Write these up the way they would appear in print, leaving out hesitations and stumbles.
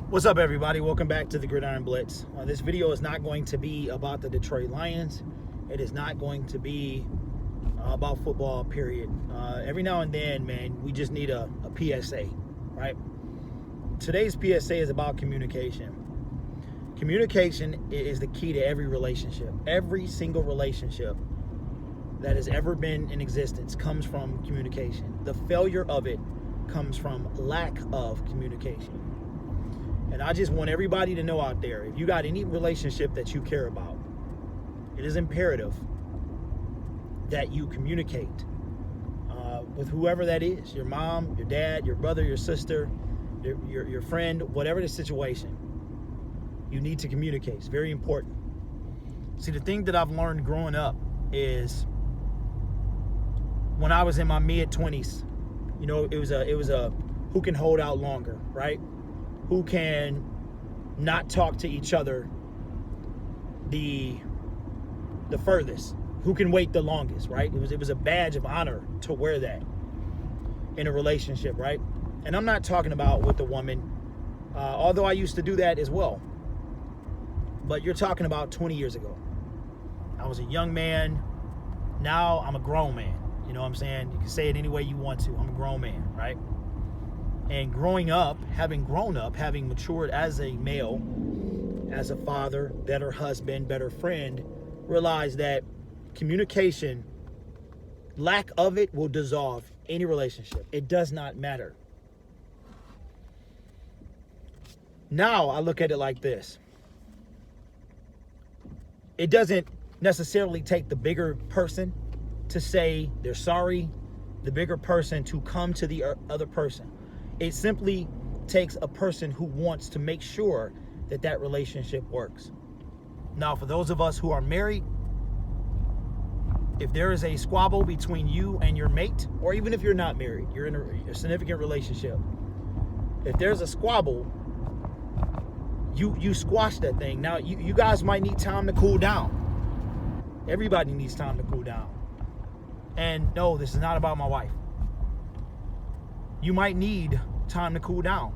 What's up, everybody? Welcome back to the Gridiron Blitz. This video is not going to be about the Detroit Lions. It is not going to be about football, period. Every now and then, man, we just need a P.S.A, right? Today's P.S.A is about communication. Communication is the key to every relationship. Every single relationship that has ever been in existence comes from communication. The failure of it comes from lack of communication. And I just want everybody to know out there, if you got any relationship that you care about, it is imperative that you communicate with whoever that is, your mom, your dad, your brother, your sister, your friend, whatever the situation. You need to communicate. It's very important. See, the thing that I've learned growing up is when I was in my mid-20s, you know, it was a who can hold out longer, right? Who can not talk to each other the furthest, who can wait the longest, right? It was a badge of honor to wear that in a relationship, right? And I'm not talking about with a woman, although I used to do that as well. But you're talking about 20 years ago. I was a young man. Now I'm a grown man. You know what I'm saying? You can say it any way you want to. I'm a grown man, right? And growing up, having grown up, having matured as a male, as a father, better husband, better friend, realize that communication, lack of it will dissolve any relationship. It does not matter. Now I look at it like this. It doesn't necessarily take the bigger person to say they're sorry, the bigger person to come to the other person. It simply takes a person who wants to make sure that that relationship works. Now, for those of us who are married, if there is a squabble between you and your mate, or even if you're not married, you're in a significant relationship, if there's a squabble, you squash that thing. Now, you guys might need time to cool down. Everybody needs time to cool down. And no, this is not about my wife. You might need time to cool down.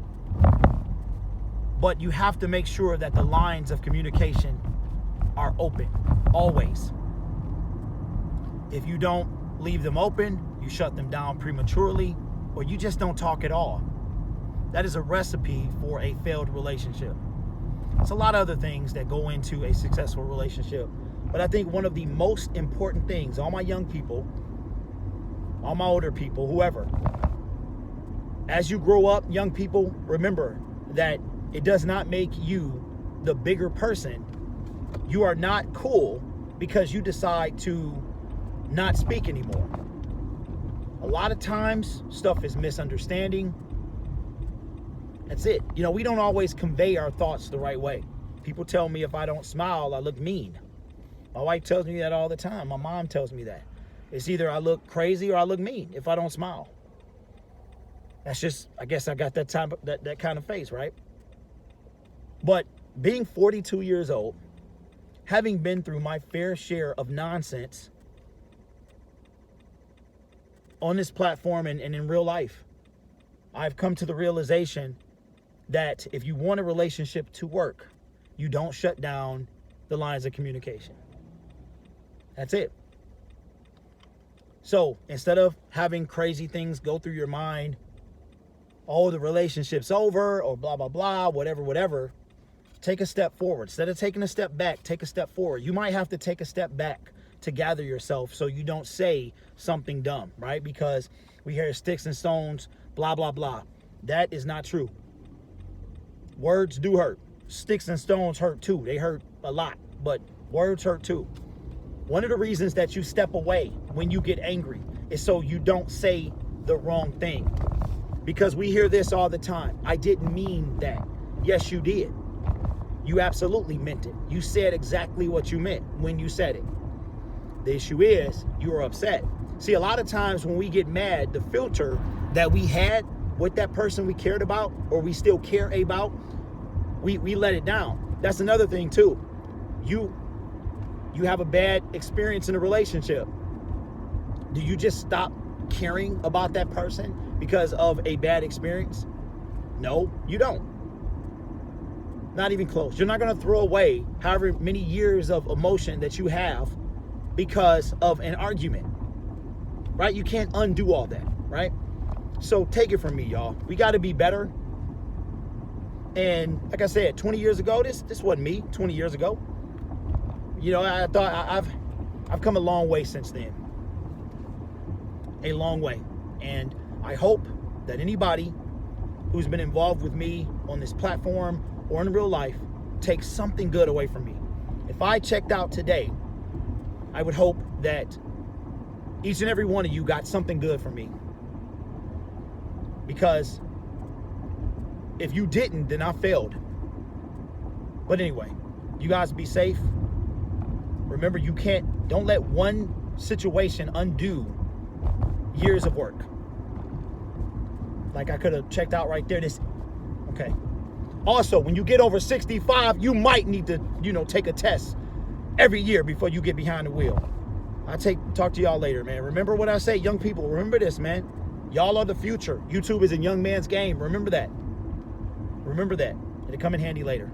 But you have to make sure that the lines of communication are open, always. If you don't leave them open, you shut them down prematurely, or you just don't talk at all. That is a recipe for a failed relationship. It's a lot of other things that go into a successful relationship. But I think one of the most important things, all my young people, all my older people, whoever, as you grow up, young people, remember that it does not make you the bigger person. You are not cool because you decide to not speak anymore. A lot of times, stuff is misunderstanding. That's it. You know, we don't always convey our thoughts the right way. People tell me if I don't smile, I look mean. My wife tells me that all the time. My mom tells me that. It's either I look crazy or I look mean if I don't smile. That's just, I guess I got that kind of face, right? But being 42 years old, having been through my fair share of nonsense on this platform and in real life, I've come to the realization that if you want a relationship to work, you don't shut down the lines of communication. That's it. So instead of having crazy things go through your mind, oh, the relationship's over, or blah, blah, blah, whatever, take a step forward. Instead of taking a step back, take a step forward. You might have to take a step back to gather yourself so you don't say something dumb, right? Because we hear sticks and stones, blah, blah, blah. That is not true. Words do hurt. Sticks and stones hurt too. They hurt a lot, but words hurt too. One of the reasons that you step away when you get angry is so you don't say the wrong thing. Because we hear this all the time. I didn't mean that. Yes, you did. You absolutely meant it. You said exactly what you meant when you said it. The issue is you were upset. See, a lot of times when we get mad, the filter that we had with that person we cared about or we still care about, we let it down. That's another thing too. You have a bad experience in a relationship. Do you just stop caring about that person because of a bad experience? No, you don't. Not even close. You're not going to throw away however many years of emotion that you have because of an argument, right? You can't undo all that, right? So take it from me, y'all. We got to be better. And like I said, 20 years ago, this wasn't me 20 years ago. You know, I thought I've come a long way since then. A long way. And I hope that anybody who's been involved with me on this platform or in real life takes something good away from me. If I checked out today, I would hope that each and every one of you got something good from me. Because if you didn't, then I failed. But anyway, you guys be safe. Remember, don't let one situation undo years of work. Like I could have checked out right there. Okay. Also, when you get over 65, you might need to, take a test every year before you get behind the wheel. Talk to y'all later, man. Remember what I say, young people. Remember this, man. Y'all are the future. YouTube is a young man's game. Remember that. Remember that. It'll come in handy later.